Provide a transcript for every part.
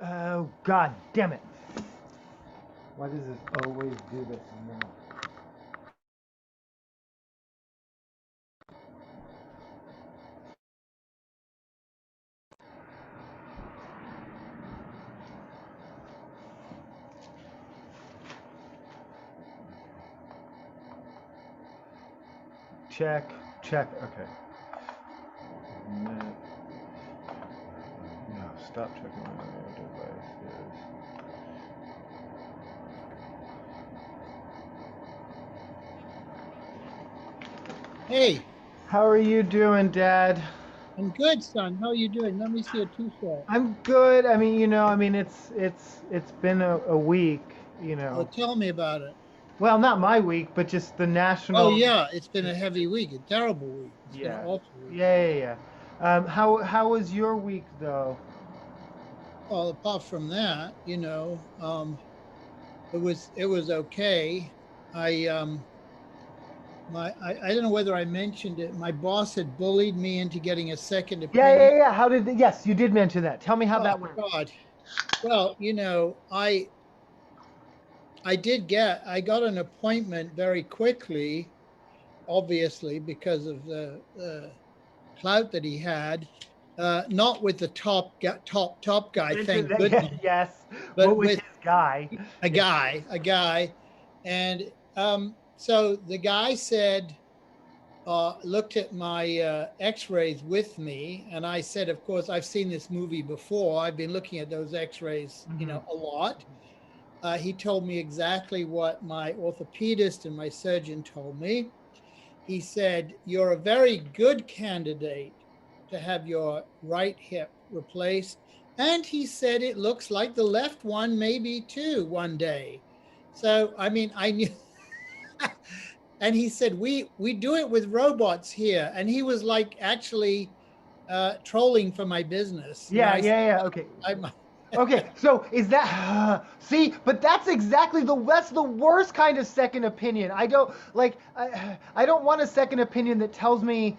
Oh, God damn it. Why does this always do this now? Check, check. Okay. No, stop checking my devices. Hey, How are you doing, Dad? I'm good, son. How are you doing? Let me see a t-shirt. I'm good. I mean, it's been a week, you Oh, know. tell me about it. Well, not my week, but just the Oh, national. yeah, it's been a heavy week, a terrible week. It's been an Yeah, awful week. yeah. How was your week though? Well, apart from that, it was okay. I I don't know whether I mentioned it. My boss had bullied me into getting a second opinion. Yeah. How did? Yes, you did mention that. Tell me how Oh that went. God. Well, I got an appointment very quickly, obviously because of the clout that he had, not with the top You guy, mentioned thank that. Yeah, goodness, yes. What but was with his guy? Yeah. a guy, and so the guy said, looked at my X-rays with me, and I said, of course, I've seen this movie before. I've been looking at those X-rays, Hmm. a lot. He told me exactly what my orthopedist and my surgeon told me. He said, "You're a very good candidate to have your right hip replaced." And he said, "It looks like the left one maybe too one day." So, I mean, I knew. And he said, we do it with robots here. And he was like actually trolling for my business. Yeah, I said, yeah. Okay. I'm, Okay, so is that see? But that's exactly that's the worst kind of second opinion. I don't like. I don't want a second opinion that tells me,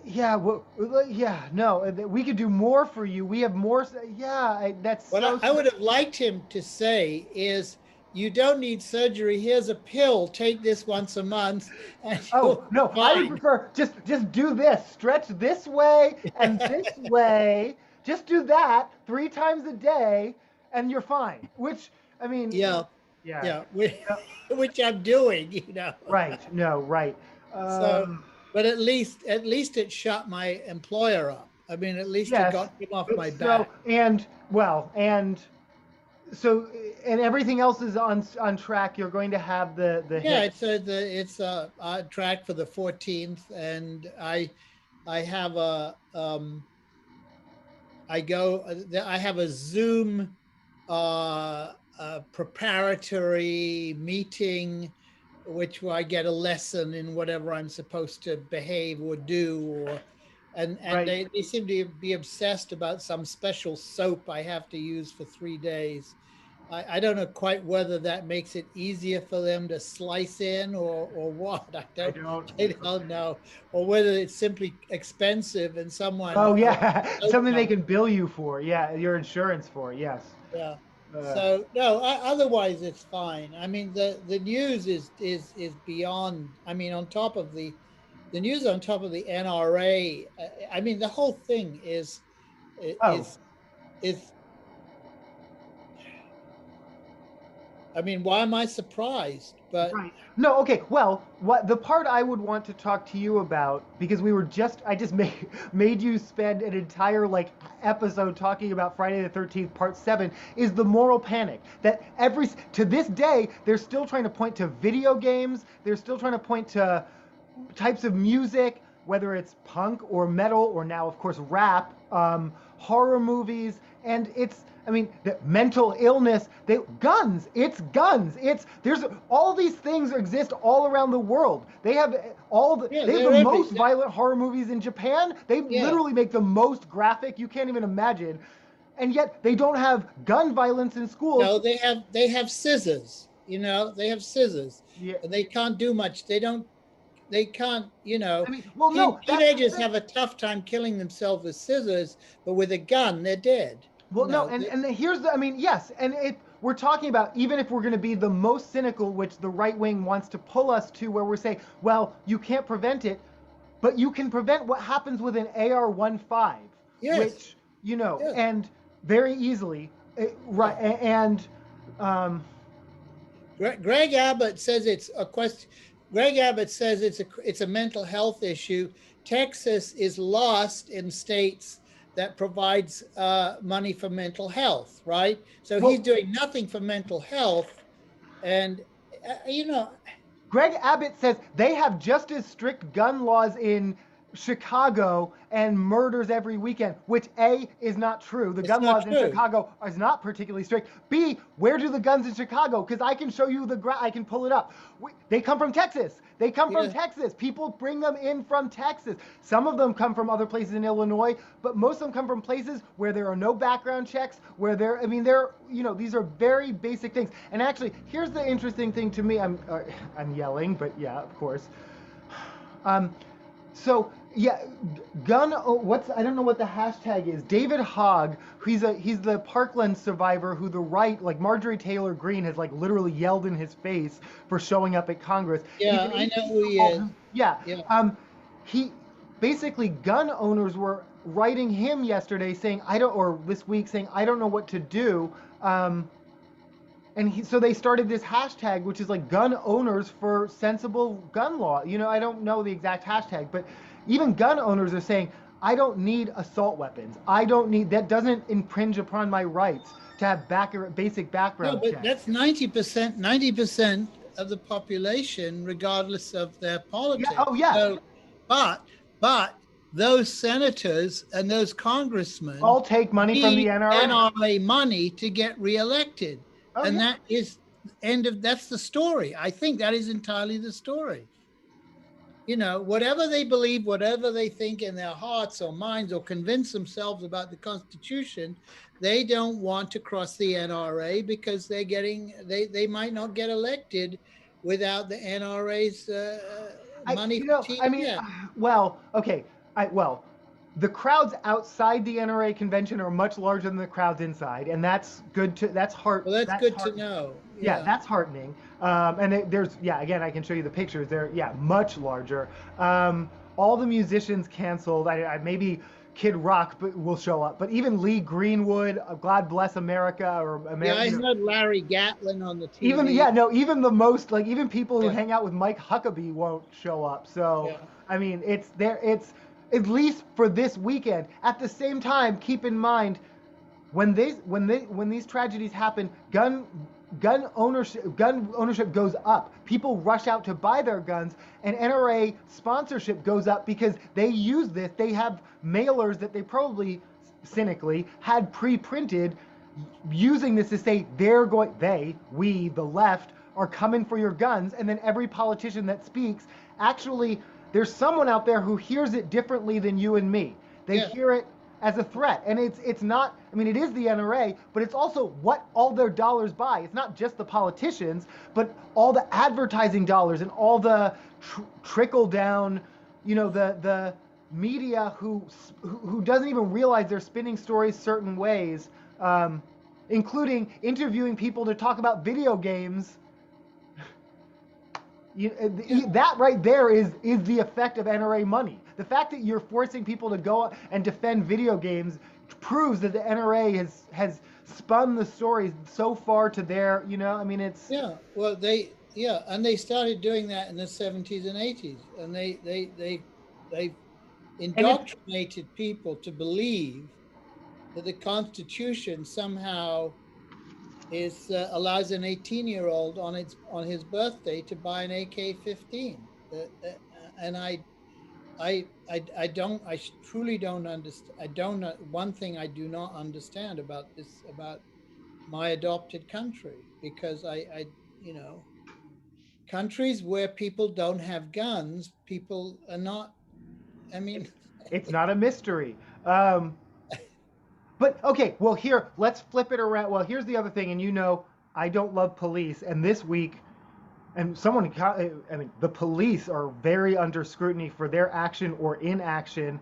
yeah, well, yeah, no, we could do more for you. We have more. Yeah, that's what so. I would have liked him to say is, you don't need surgery. Here's a pill. Take this once a month and Oh you'll be no, I would fine. prefer just do this. Stretch this way and this way. Just do that 3 times a day, and you're fine. Which I mean, Yeah, yeah. yeah, No, which I'm doing, right. No, right. So, Um, but at least it shut my employer up. I mean, at least it yes, got him off but my so back. and well so and everything else is on track. You're going to have the Yeah, hip. it's a track for the 14th, and I have I have a Zoom preparatory meeting, which I get a lesson in whatever I'm supposed to behave or do, and Right. they seem to be obsessed about some special soap I have to use for 3 days. I don't know quite whether that makes it easier for them to slice in or what. I don't. I don't know, or whether it's simply expensive and Oh someone yeah, soap something they company. can bill you for. Yeah, your insurance for. Yes. Yeah. Uh, So no, otherwise it's fine. I mean, the news is beyond. I mean, on top of the news, on top of the NRA. I mean, the whole thing oh, is. I mean, why am I surprised? But right. No, okay. Well, what the part I would want to talk to you about, because I just made you spend an entire like episode talking about Friday the 13th part 7, is the moral panic that to this day they're still trying to point to video games, they're still trying to point to types of music, whether it's punk or metal or now, of course, rap, horror movies, and it's. I mean, the mental illness. Guns. It's guns. It's there's all these things exist all around the world. yeah, they have the they're every. most violent horror movies in Japan. They Yeah, literally make the most graphic. You can't even imagine, and yet they don't have gun violence in schools. no, they have scissors. They have scissors, Yeah, and they can't do much. They don't. They can't. I mean, well, no, that's the Teenagers thing. have a tough time killing themselves with scissors, but with a gun, they're dead. Well, no, and here's the, I mean, yes, and we're talking about, even if we're going to be the most cynical, which the right wing wants to pull us to, where we're saying, well, you can't prevent it, but you can prevent what happens with an AR-15, yes, which, yes. and very easily, right, and Greg Abbott says it's a question. Greg Abbott says it's a mental health issue. Texas is lost in states that provides money for mental health, right? So he's well, doing nothing for mental health, and Greg Abbott says they have just as strict gun laws in Chicago and murders every weekend, which A, is not true. The it's gun not laws in true. Chicago is not particularly strict. B, where do the guns in Chicago? Because I can show you I can pull it up. They come from Texas. They come from Yeah. Texas. People bring them in from Texas. Some of them come from other places in Illinois, but most of them come from places where there are no background checks, where these are very basic things. And actually, here's the interesting thing to me. I'm yelling, but yeah, of course. So yeah, I don't know what the hashtag is. David Hogg, he's the Parkland survivor who the right, like Marjorie Taylor Greene, has like literally yelled in his face for showing up at Congress. Yeah, I know who he is. Yeah. Yeah. He basically, gun owners were writing him yesterday saying or this week saying I don't know what to do. So they started this hashtag, which is like gun owners for sensible gun law. I don't know the exact hashtag, but even gun owners are saying, I don't need assault weapons. That doesn't infringe upon my rights to have basic background No, checks. but that's 90% of the population, regardless of their politics. Yeah, oh yeah. So, but those senators and those congressmen all take money from the need NRA. NRA money to get reelected. Oh, and yeah. that is that's the story. I think that is entirely the story. Whatever they believe, whatever they think in their hearts or minds or convince themselves about the Constitution, they don't want to cross the NRA because they might not get elected without the NRA's money. Well, okay. The crowds outside the NRA convention are much larger than the crowds inside, and that's good to that's good to know. Yeah, that's heartening. Again, I can show you the pictures. They're much larger. All the musicians canceled. Maybe Kid Rock will show up, but even Lee Greenwood, God Bless America, or America. Yeah, I heard Larry Gatlin on the TV. Even the most even people who hang out with Mike Huckabee won't show up. So I mean, it's at least for this weekend. At the same time, keep in mind when these tragedies happen, gun ownership goes up. People rush out to buy their guns, and NRA sponsorship goes up because they use this. They have mailers that they probably cynically had pre-printed, using this to say we, the left, are coming for your guns. And then every politician that speaks, actually, there's someone out there who hears it differently than you and me. They hear it as a threat. And it's not, it is the NRA, but it's also what all their dollars buy. It's not just the politicians, but all the advertising dollars and all the trickle down, the media who doesn't even realize they're spinning stories certain ways, including interviewing people to talk about video games. That right there is the effect of NRA money. The fact that you're forcing people to go and defend video games proves that the NRA has spun the stories so far to their, it's... Yeah, well, and they started doing that in the 70s and 80s, and they indoctrinated people to believe that the Constitution somehow allows an 18-year-old on his birthday to buy an AK-15, and I truly don't understand. One thing I do not understand about my adopted country, because countries where people don't have guns, people are not. It's not a mystery. But okay, well let's flip it around. Well, here's the other thing, and I don't love police, and this week, and the police are very under scrutiny for their action or inaction.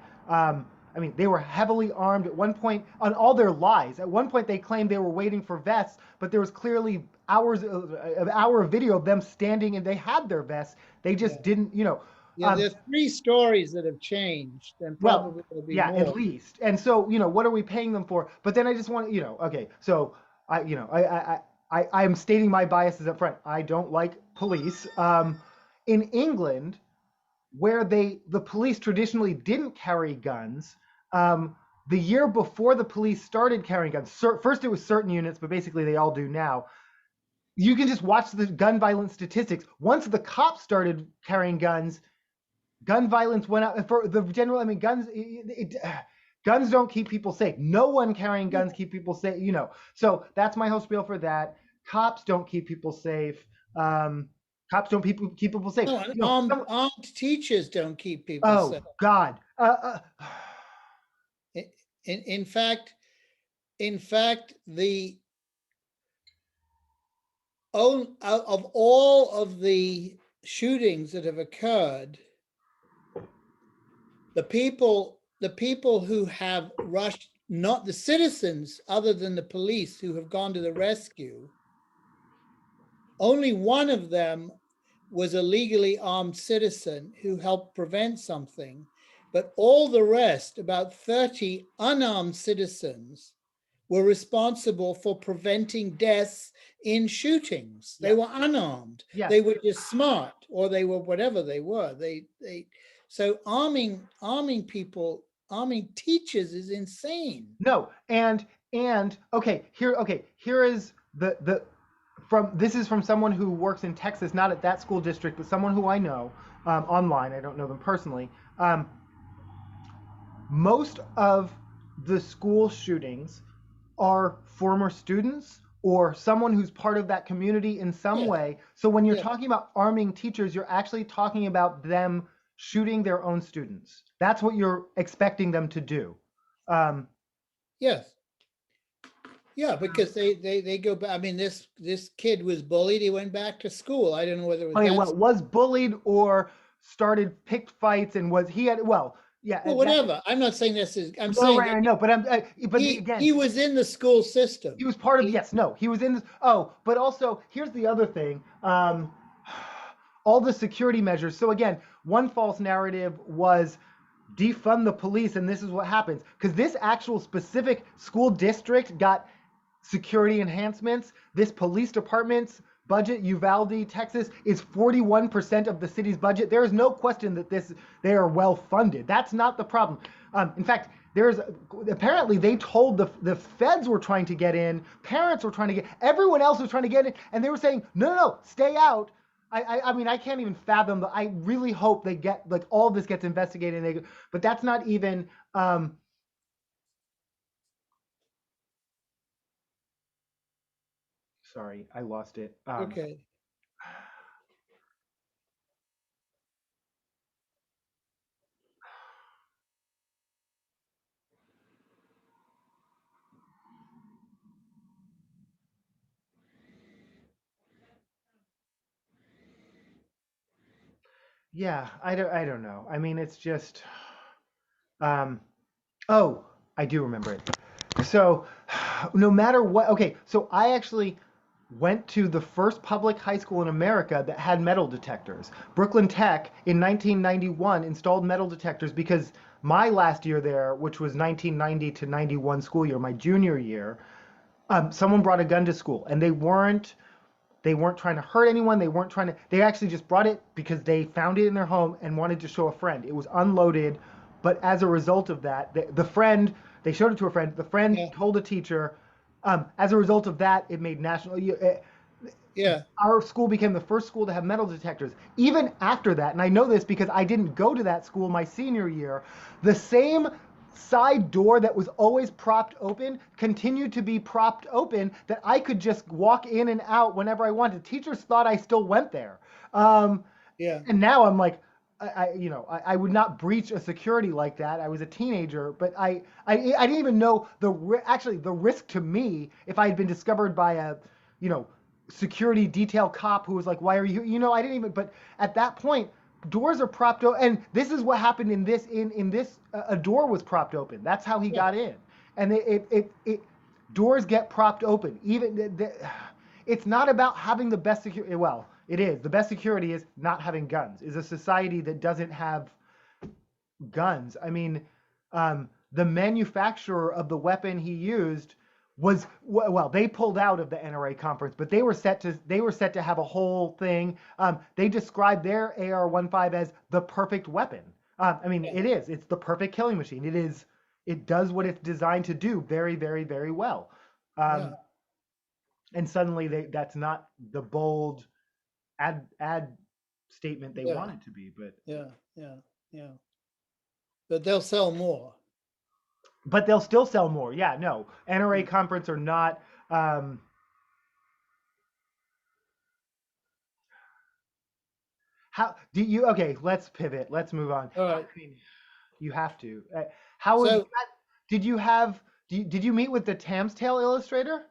I mean, they were heavily armed at one point on all their lies. At one point, they claimed they were waiting for vests, but there was clearly an hour of video of them standing and they had their vests. They just Yeah. didn't, you know. Yeah, there's 3 stories that have changed, and Well, probably there'll be yeah, at more. least. And so, you know, what are we paying them for? But then I just want, you know, okay, so I'm stating my biases up front. I don't like police. In England, where the police traditionally didn't carry guns, the year before the police started carrying guns, first it was certain units, but basically they all do now. You can just watch the gun violence statistics. Once the cops started carrying guns, gun violence went up for the general. I mean, guns don't keep people safe. No one carrying guns keep people safe. You know, so that's my whole spiel for that. Cops don't keep people safe. Cops don't keep people safe. No, and You know, armed teachers don't keep people oh safe. God. In fact, the of all of the shootings that have occurred, the people who have rushed, not the citizens other than the police who have gone to the rescue, only one of them was a legally armed citizen who helped prevent something, but all the rest, about 30 unarmed citizens, were responsible for preventing deaths in shootings. They were unarmed. Yes. They were just smart, or they were whatever they were. So arming people, arming teachers is insane. No, and okay, here is the from this is from someone who works in Texas, not at that school district, but someone who I know online. I don't know them personally. Most of the school shootings are former students or someone who's part of that community in some way. So when you're talking about arming teachers, you're actually talking about them shooting their own students. That's what you're expecting them to do. Yes. Yeah, because they go back. I mean, this kid was bullied. He went back to school. I don't know whether it was was bullied or started picked fights and was he had yeah. Well, whatever. I'm not saying this is. I'm No, saying right, I know, but again, he was in the school system. he was part of. Yes, no, he was in this. Oh, but also here's the other thing. All the security measures. So again, one false narrative was defund the police, and this is what happens because this actual specific school district got security enhancements. This police department's budget, Uvalde, Texas, is 41% of the city's budget. There is no question that they are well funded. That's not the problem. In fact, apparently they told the feds were trying to get in, parents were trying to everyone else was trying to get in, and they were saying, no, stay out. I mean, I can't even fathom, but I really hope they get, like, all of this gets investigated. But that's not even, sorry, I lost it. Okay. Yeah, I don't know. I mean, it's just, oh, I do remember it. So, no matter what, okay, so I actually went to the first public high school in America that had metal detectors. Brooklyn Tech in 1991 installed metal detectors because my last year there, which was 1990 to 91 school year, my junior year, someone brought a gun to school and they weren't trying to hurt anyone. They actually just brought it because they found it in their home and wanted to show a friend. It was unloaded, but as a result of that, they showed it to a friend. The friend told a teacher. As a result of that, it made national. Our school became the first school to have metal detectors. Even after that, and I know this because I didn't go to that school my senior year, the same side door that was always propped open continued to be propped open that I could just walk in and out whenever I wanted. Teachers thought I still went there. And now I'm like, I would not breach a security like that. I was a teenager, but I didn't even know the risk to me if I had been discovered by a, security detail cop who was like, why are you, I didn't even, but at that point, doors are propped open, and this is what happened in this. In this, a door was propped open. That's how he Yeah. got in, and doors get propped open. It's not about having the best security. Well, it is. The best security is not having guns. Is a society that doesn't have guns. I mean, the manufacturer of the weapon he used was well, they pulled out of the NRA conference, but they were set to have a whole thing. They described their AR-15 as the perfect weapon. I mean, Yeah. it is. It's the perfect killing machine. It is. It does what it's designed to do very, very, very well. Yeah. And suddenly that's not the bold ad statement they Yeah. want it to be, but Yeah. Yeah. Yeah. But they'll sell more. they'll still sell more. Yeah, no. NRA Yeah. conference or not. How do you? Okay, let's pivot. Let's move on. All I right. mean, you have to. How was? So Did you have? Did you meet with the Tam's Tale illustrator?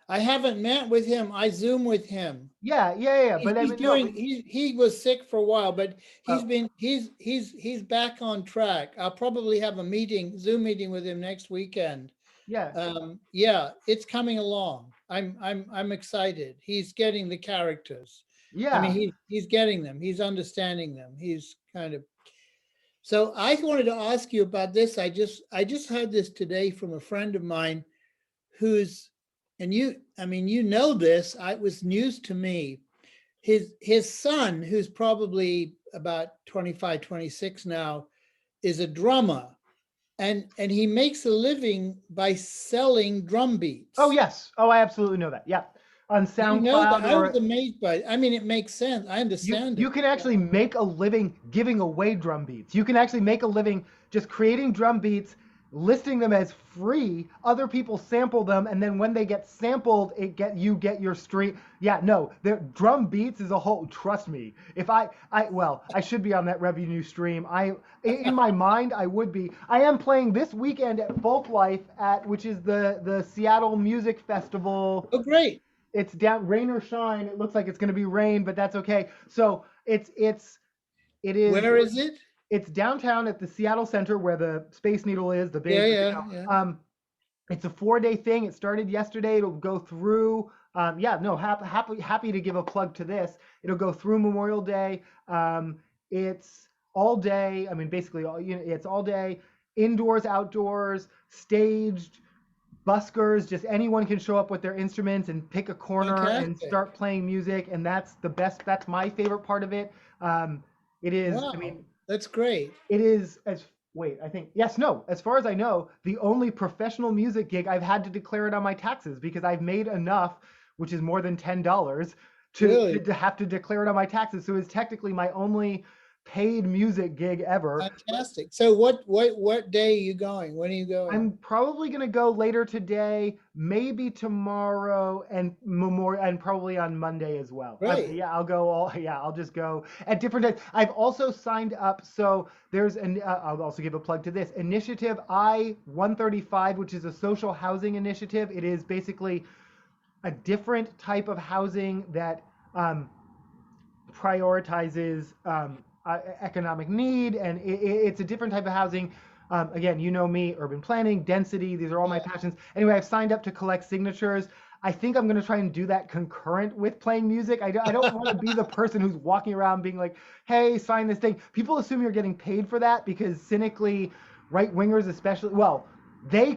I haven't met with him. I Zoom with him. Yeah, yeah, yeah. But I He's mean, no. But doing. He was sick for a while, but he's oh, been. He's back on track. I'll probably have a meeting, Zoom meeting with him next weekend. yeah, Yeah, it's coming along. I'm excited. He's getting the characters. I mean, yeah. he's getting them. He's understanding them. He's kind of. So I wanted to ask you about this. I just heard this today from a friend of mine who's, and you, I mean, you know this. It was news to me. His son, who's probably about 25, 26 now, is a drummer, and he makes a living by selling drum Oh beats. yes. Oh, I absolutely know that. Yeah, on Do you know that? SoundCloud I was or amazed by it. I mean, it makes sense. I understand you it. can actually make a living giving away drum beats. You can actually make a living just creating drum beats, listing them as free. Other people sample them, and then when they get sampled, you get your stream. Yeah, no, the drum beats is a whole. Trust me, if I should be on that revenue stream. In my mind, I would be. I am playing this weekend at Folk Life which is the Seattle Music Festival. Oh, great. It's down, rain or shine. It looks like it's going to be rain, but that's okay. So it is Where is it? it's downtown at the Seattle Center where the Space Needle is, the Yeah, big, yeah, yeah. it's a 4-day thing. It started yesterday. It'll go through. Yeah, no, happy to give a plug to this. It'll go through Memorial Day. It's all day. I mean, basically, it's all day, indoors, outdoors, staged. Buskers, just anyone can show up with their instruments and pick a corner and Fantastic. start playing music, and that's the best. That's my favorite part of it. It is. I Wow, mean, that's great. it is as wait. I think yes, no. As far as I know, the only professional music gig I've had to declare it on my taxes because I've made enough, which is more than $10, Really to have to declare it on my taxes. So it's technically my only paid music gig ever. fantastic. So what day are you going? When are you going? I'm probably gonna go later today, maybe tomorrow, and probably on Monday as well. Great. Yeah, I'll go all. Yeah, I'll just go at different days. I've also signed up. So there's an. I'll also give a plug to this initiative I-135, which is a social housing initiative. It is basically a different type of housing that prioritizes economic need, and it's a different type of housing. Again, you know me, urban planning, density, these are all my Yeah. passions. Anyway, I've signed up to collect signatures. I think I'm going to try and do that concurrent with playing music. I don't want to be the person who's walking around being like, hey, sign this thing. People assume you're getting paid for that because cynically, right wingers especially, well, they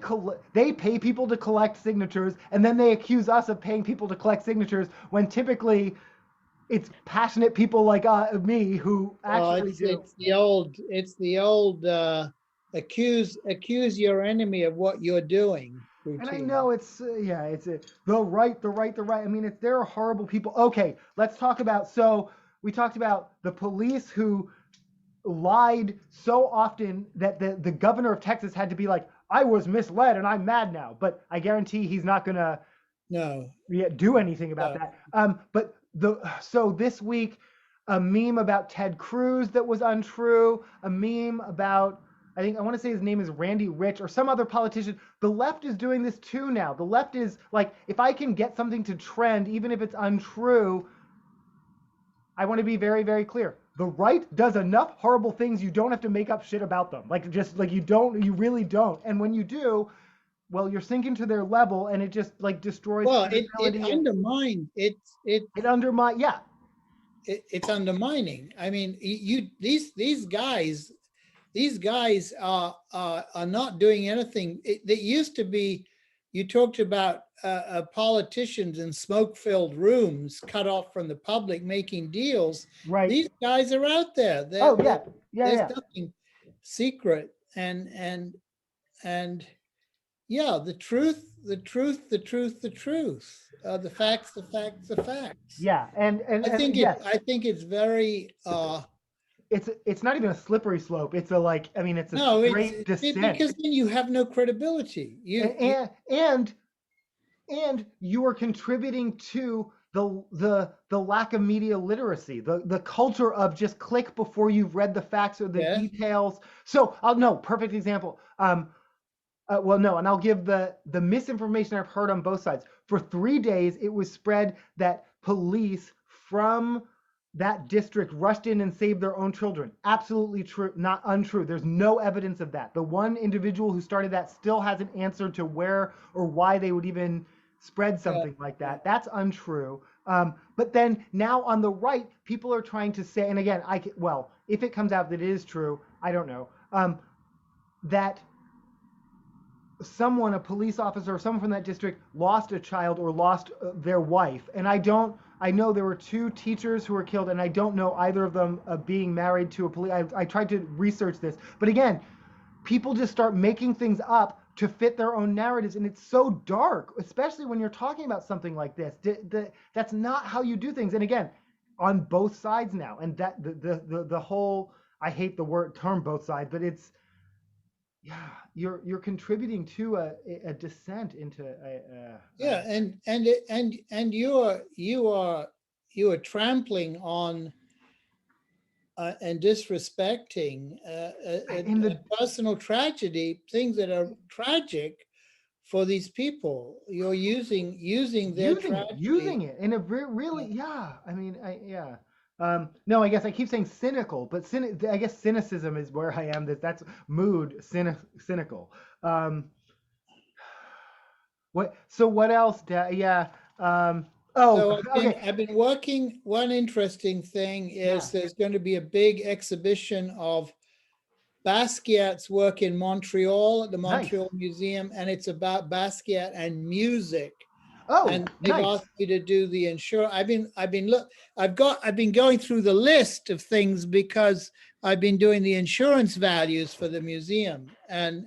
pay people to collect signatures, and then they accuse us of paying people to collect signatures when typically it's passionate people like me who Oh, actually do. it's the old accuse your enemy of what you're doing And I routine. know it's yeah, it's the right, the right, the right. I mean, there are horrible people. Okay, let's talk about. So we talked about the police who lied so often that the governor of Texas had to be like, I was misled and I'm mad now. But I guarantee he's not gonna No, do anything about no. that. But so this week, a meme about Ted Cruz that was untrue, a meme about I want to say his name is Randy Rich or some other politician. The left is doing this too now. The left is like, if I can get something to trend, even if it's untrue, I want to be very, very clear. The right does enough horrible things, you don't have to make up shit about them. Like, just like, you really don't. And when you do, well, you're sinking to their level, and it just like destroys Well, it credibility, and undermines it undermines. Yeah, it's undermining. I mean, you these guys are not doing anything. It used to be, you talked about politicians in smoke-filled rooms cut off from the public making deals. right. These guys are out there. Oh yeah, yeah, There's yeah. nothing secret, and yeah, the truth, the truth, the truth, the truth. The facts, the facts, the facts. Yeah, and yes, I think it's very it's not even a slippery slope. It's a like, I mean, it's a no, straight descent. because then you have no credibility. And you are contributing to the lack of media literacy, the culture of just click before you've read the facts or the Yeah, details. So I'll no perfect example. Well, no, and I'll give the misinformation I've heard on both sides. For 3 days, it was spread that police from that district rushed in and saved their own children. Absolutely true, not untrue. There's no evidence of that. The one individual who started that still hasn't answered to where or why they would even spread yeah, something like yeah. that. That's untrue. But then now on the right, people are trying to say, and again, well, if it comes out that it is true, I don't know, that someone, a police officer or someone from that district, lost a child or lost their wife. And I know there were 2 teachers who were killed, and I don't know either of them being married to a police. I tried to research this, but again, people just start making things up to fit their own narratives, and it's so dark, especially when you're talking about something like this. That's not how you do things. And again, on both sides now, and that the whole, I hate the word term both sides, but it's, yeah, you're contributing to a descent into Yeah, and you are trampling on and disrespecting in a the personal tragedy, things that are tragic for these people. You're using their using tragedy. it in a really, yeah. I mean, yeah. No, I guess I keep saying cynical, but I guess cynicism is where I am. That's mood, cynical. Um, what else? Yeah. Oh, So okay. I've been working. One interesting thing Yeah. is there's going to be a big exhibition of Basquiat's work in Montreal at the Nice. Montreal Museum, and it's about Basquiat and music. Oh, And they've nice. asked me to do the insure. I've been going through the list of things because I've been doing the insurance values for the museum, and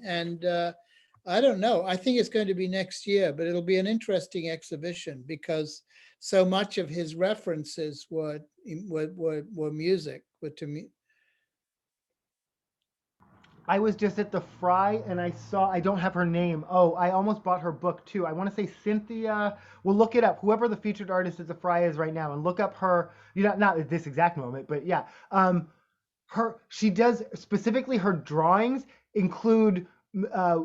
I don't know. I think it's going to be next year, but it'll be an interesting exhibition because so much of his references were music, were to me. I was just at the Fry and I saw, I don't have her name. Oh, I almost bought her book too. I want to say Cynthia. We'll look it up. Whoever the featured artist at the Fry is right now, and look up her. You know, not at this exact moment, but yeah. She does specifically, her drawings include uh,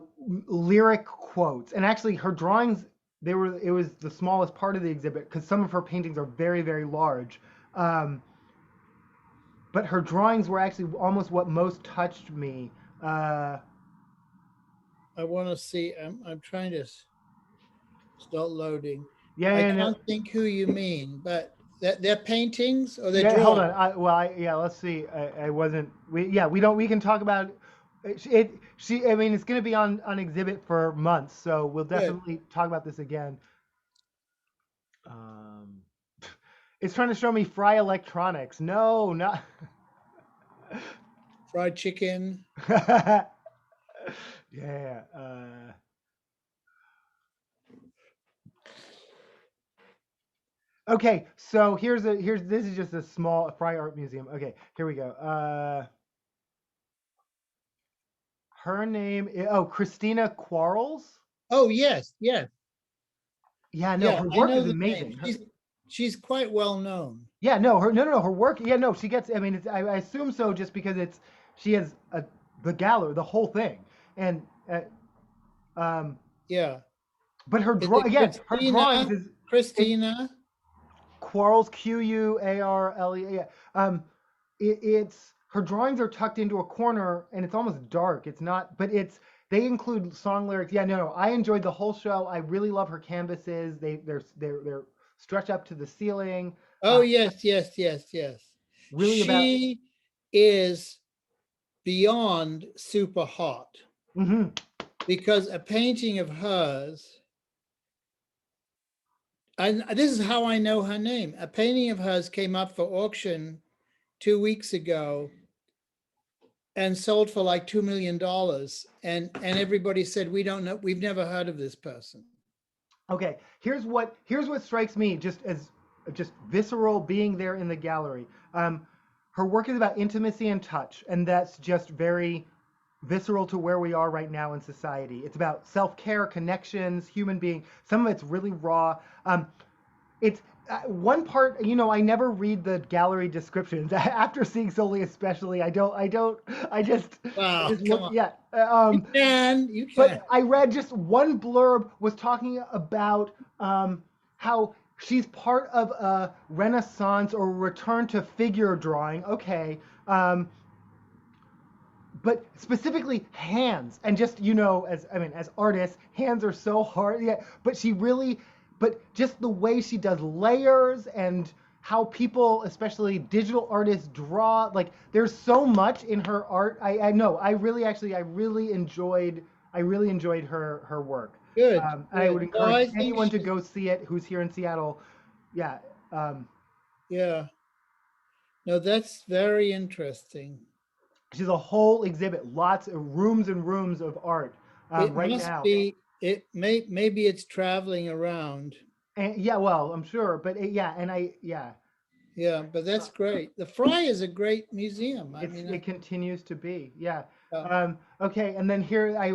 lyric quotes, and actually her drawings, it was the smallest part of the exhibit because some of her paintings are very very large. Um, but her drawings were actually almost what most touched me. Uh, I want to see. I'm trying to start loading. yeah, I yeah, no, can't think who you mean, but they're paintings or they're yeah. Hold drawings. on. Yeah. Let's see. I wasn't. Yeah. We don't. We can talk about it. She. I mean, it's going to be on exhibit for months, so we'll Good. definitely talk about this again. Um, it's trying to show me Fry Electronics. No, not. Fried chicken. Yeah. Okay, so here's this is just a small Fry Art Museum. Okay, here we go. Her name is, oh, Christina Quarles. Oh yes, yes, Yeah, no, yeah. her I work know is the name. amazing. She's quite well known. Yeah, no, her no, no, no, her work. Yeah, no, she gets. I mean, I assume so, just because she has the gallery, the whole thing, and um, Yeah. but her Is draw it again, her drawings Christina? is it's Christina? Quarles, Quarle. Yeah. it's her drawings are tucked into a corner and it's almost dark. It's not, but it's they include song lyrics. Yeah, no, I enjoyed the whole show. I really love her canvases. They're stretched up to the ceiling. Oh, yes, yes, yes, yes. Really about. She is beyond super hot Hmm. because a painting of hers, and this is how I know her name. A painting of hers came up for auction 2 weeks ago and sold for like $2 million. And everybody said, we don't know, we've never heard of this person. Okay, here's what strikes me just as just visceral being there in the gallery. Um, Her work is about intimacy and touch, and that's just very visceral to where we are right now in society. It's about self-care, connections, human being. Some of it's really raw. It's one part, I never read the gallery descriptions after seeing Soli, especially. I Wow, just come look. on. Yeah. You can. But I read just one blurb was talking about how she's part of a renaissance or return to figure drawing. Okay. But specifically hands, and just as artists, hands are so hard. Yeah, but just the way she does layers and how people, especially digital artists, draw. Like there's so much in her art. I know. I really enjoyed her work. Good, And I good. would No, encourage I think anyone to she's, go see it who's here in Seattle. Yeah. Um, yeah. No, that's very interesting. she's a whole exhibit, lots of rooms and rooms of art It right must now. be, maybe it's traveling around. And yeah, well, I'm sure, but yeah, and yeah, Yeah, but that's great. The Fry is a great museum. I mean, it continues to be, yeah. uh, Okay, and then here I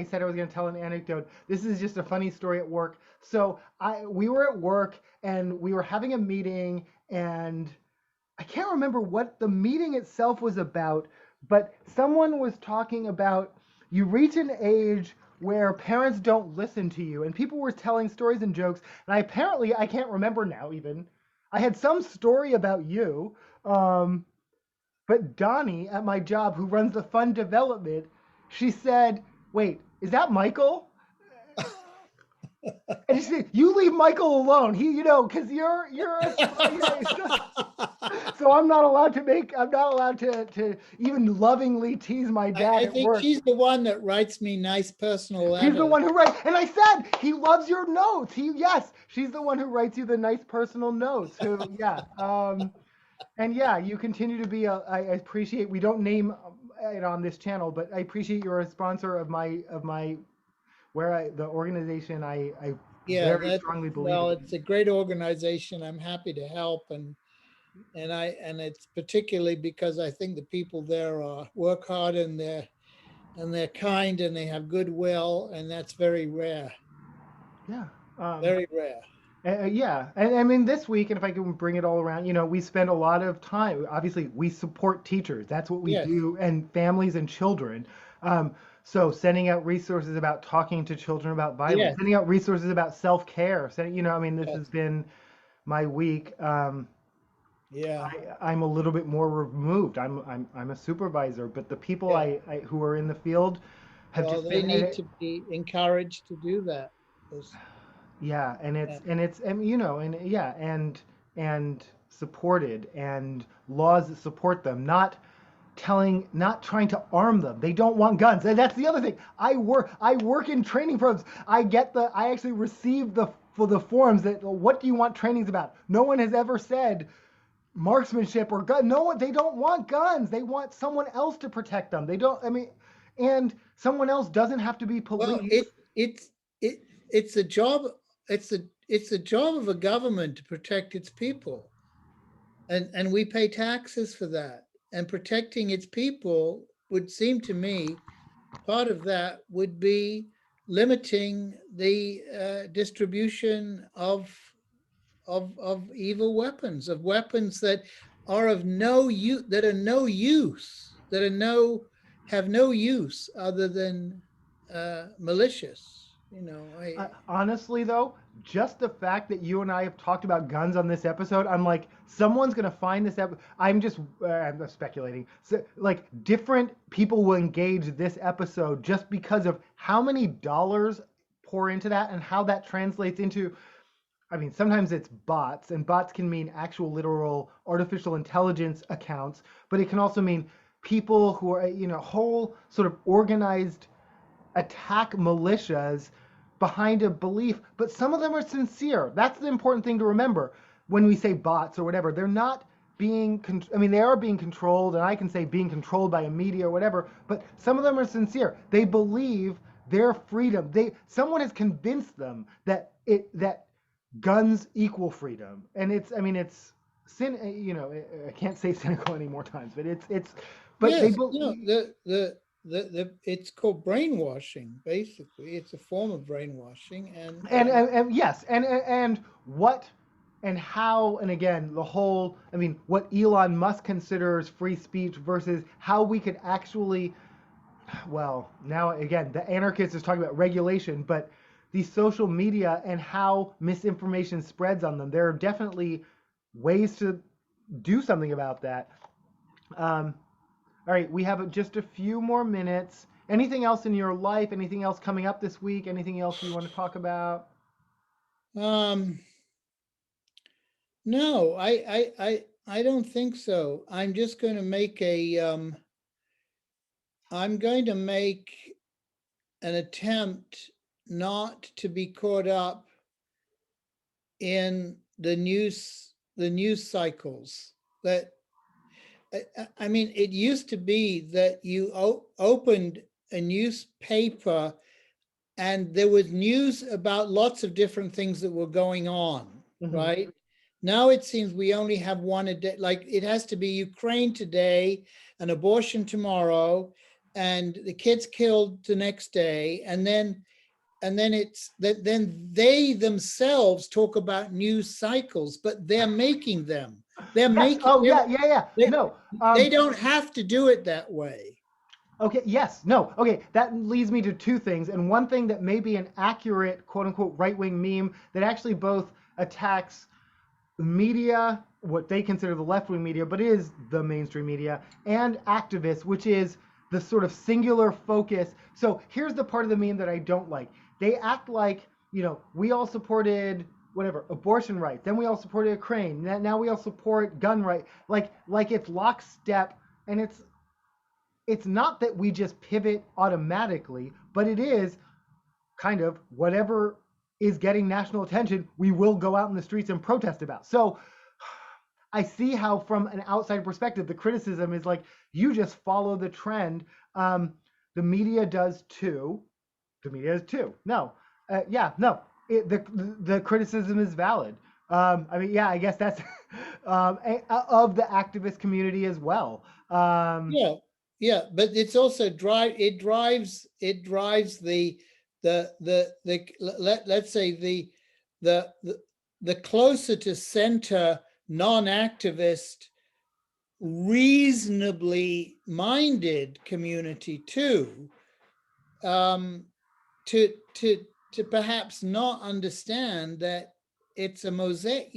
said I was gonna tell an anecdote. This is just a funny story at work. So we were at work and we were having a meeting, and I can't remember what the meeting itself was about, but someone was talking about you reach an age where parents don't listen to you, and people were telling stories and jokes, and I can't remember now even. I had some story about you, um, but Donnie at my job, who runs the fund development, she said, "Wait, is that Michael?" And she said, "You leave Michael alone. Because you're a so I'm not allowed to even lovingly tease my dad I at think work. she's the one that writes me nice personal He's the letters. one who writes, and I said he loves your notes. Yes, she's the one who writes you the nice personal notes. Who, yeah, and yeah, you continue to be. I appreciate. We don't name it on this channel, but I appreciate you're a sponsor of my the organization I Yeah, very that, strongly believe well, in. it's a great organization. I'm happy to help, and it's particularly because I think the people there work hard, and they're kind, and they have goodwill, and that's very rare. Yeah. Um, Very rare. yeah, and I mean this week, and if I can bring it all around, we spend a lot of time. Obviously, we support teachers. That's what we Yes, do, and families and children. Um, so sending out resources about talking to children about violence, yes, sending out resources about self-care. I mean, this yes, has been my week. yeah. I'm a little bit more removed. I'm a supervisor, but the people Yeah. who are in the field have Well, just they been. need to be encouraged to do that. Yeah, and Yeah. and supported, and laws that support them, not trying to arm them. They don't want guns. And that's the other thing. I work in training programs. I actually receive the forms that what do you want trainings about? No one has ever said marksmanship or gun. No one, they don't want guns. They want someone else to protect them. They don't, I mean, and someone else doesn't have to be Well, police. it it's a job. It's a job of a government to protect its people, and we pay taxes for that. And protecting its people would seem to me part of that would be limiting the distribution of evil weapons, of weapons that are of no use, that are no use, that are no have no use other than malicious. You know, I Honestly, though, just the fact that you and I have talked about guns on this episode, I'm like, someone's gonna find this episode. I'm speculating. So, like, different people will engage this episode just because of how many dollars pour into that and how that translates into. I mean, sometimes it's bots, and bots can mean actual, literal artificial intelligence accounts, but it can also mean people who are, whole sort of organized attack militias behind a belief, but some of them are sincere. That's the important thing to remember when we say bots or whatever. They're not being, I mean, they are being controlled, and I can say being controlled by a media or whatever, but some of them are sincere. They believe their freedom. Someone has convinced them that guns equal freedom, and it's I can't say cynical any more times, but but they yes, believe. the it's called brainwashing. Basically, it's a form of brainwashing, And yes, and what and how, and again, the whole, I mean, what Elon Musk considers free speech versus how we could actually, well, now again, the anarchist is talking about regulation, but the social media and how misinformation spreads on them, there are definitely ways to do something about that. um, all right, we have just a few more minutes. Anything else in your life, anything else coming up this week, anything else you want to talk about? um, no, I don't think so. I'm just going to make a I'm going to make an attempt not to be caught up in the news cycles that I mean, it used to be that you opened a newspaper and there was news about lots of different things that were going on, Mm-hmm. right? Now it seems we only have one a day. Like it has to be Ukraine today, an abortion tomorrow, and the kids killed the next day, and then it's that then they themselves talk about news cycles, but they're making them. They're Yes. making Oh, yeah, yeah, yeah. they, No. they don't have to do it that way. Okay. Yes. No. Okay. That leads me to two things, and one thing that may be an accurate "quote unquote" right wing meme that actually both attacks media, what they consider the left wing media, but is the mainstream media, and activists, which is the sort of singular focus. So here's the part of the meme that I don't like. They act like, we all supported whatever abortion rights, then we all supported Ukraine, now we all support gun rights, like it's lockstep, and it's not that we just pivot automatically, but it is kind of whatever is getting national attention, we will go out in the streets and protest about. So I see how, from an outside perspective, the criticism is like, you just follow the trend. The media does too. The media does too. No, yeah, no. The criticism is valid. I mean, yeah, I guess that's of the activist community as well. Yeah, yeah, but it's also it drives let's say the the closer to center non-activist reasonably minded community too, um, to perhaps not understand that it's a mosaic.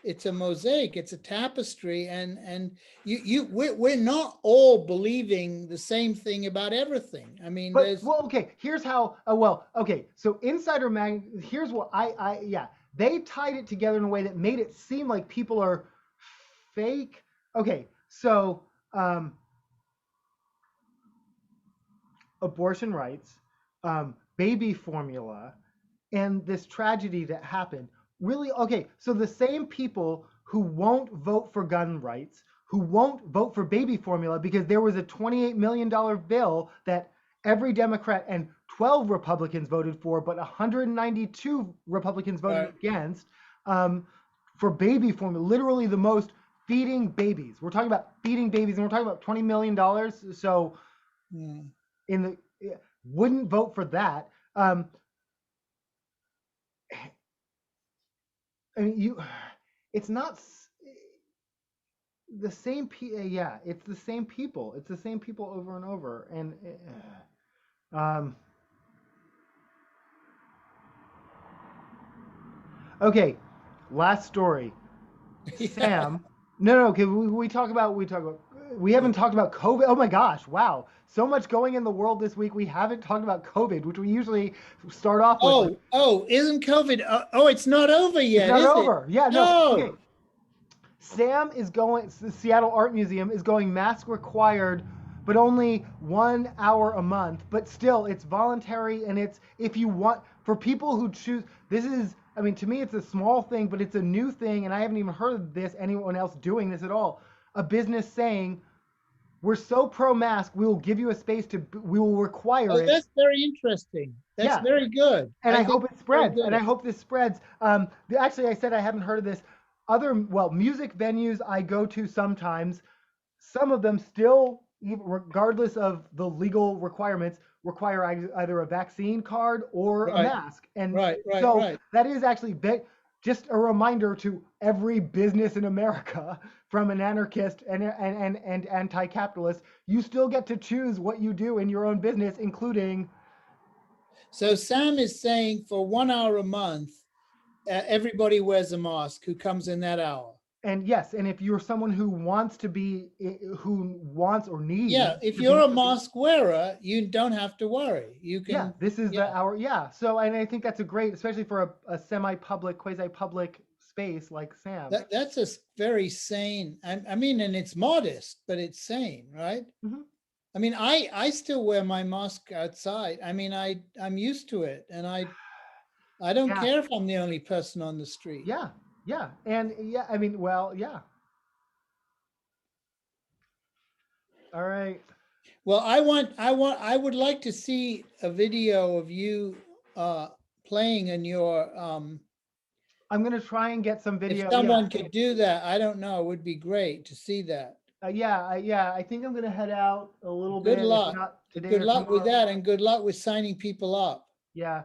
It's a mosaic. It's a tapestry, and we're not all believing the same thing about everything. I mean, But there's well, okay. Here's how. Well, okay. So Insider Mag. Here's what yeah. They tied it together in a way that made it seem like people are fake. Okay. So abortion rights, baby formula, and this tragedy that happened. Really, okay. So the same people who won't vote for gun rights, who won't vote for baby formula because there was a $28 million bill that every Democrat and 12 Republicans voted for, but 192 Republicans voted right. against, for baby formula. Literally the most, feeding babies. We're talking about feeding babies, and we're talking about $20 million. So Mm. in the wouldn't vote for that. I mean, it's not the same. Yeah, it's the same people. It's the same people over and over. And um, Okay, last story. Yeah. Sam. No, no. Okay, we haven't talked about COVID. Oh my gosh! Wow, so much going in the world this week. We haven't talked about COVID, which we usually start off with. Like, Oh, isn't COVID? Oh, it's not over it's yet, not is it? over. Yeah, no. Okay, No. Sam is going. The Seattle Art Museum is going mask required, but only 1 hour a month. But still, it's voluntary, and it's if you want for people who choose. This is. I mean, to me, it's a small thing, but it's a new thing, and I haven't even heard of this anyone else doing this at all. A business saying, "We're so pro-mask, we will give you a space to. We will require Oh, it." that's very interesting. That's Yeah, very good. and I I think hope it it's very spreads. And I good. hope this spreads. Actually, I said I haven't heard of this. Other music venues I go to sometimes. Some of them still, regardless of the legal requirements, require either a vaccine card or a Right, mask. And right, right, so right. that is actually just a reminder to every business in America, from an anarchist and anti-capitalist, you still get to choose what you do in your own business, including. So Sam is saying for 1 hour a month, everybody wears a mask who comes in that hour. And yes, and if you're someone who wants to be, who wants or needs Yeah, if to you're be, a mask wearer, you don't have to worry. You yeah, can, this is the yeah. hour. Yeah. So, and I think that's a great, especially for a semi-public, quasi-public space like Sam. That's a very sane. I mean, and it's modest, but it's sane, right? Hmm. I mean, I still wear my mask outside. I mean, I'm used to it, and I don't Yeah. care if I'm the only person on the street. Yeah. Yeah. And yeah, I mean, well, yeah. All right. Well, I would like to see a video of you playing in your I'm gonna try and get some if video. Yeah. someone could do that, I don't know, it would be great to see that. Yeah. I think I'm gonna head out a little Good bit, if luck. not today Good or luck with tomorrow. that, and good luck with signing people up. Yeah.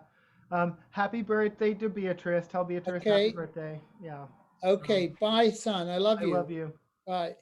Happy birthday to Beatrice. Tell Beatrice happy Okay. birthday. Yeah. Okay. Bye, son. I love I love you. you. Bye.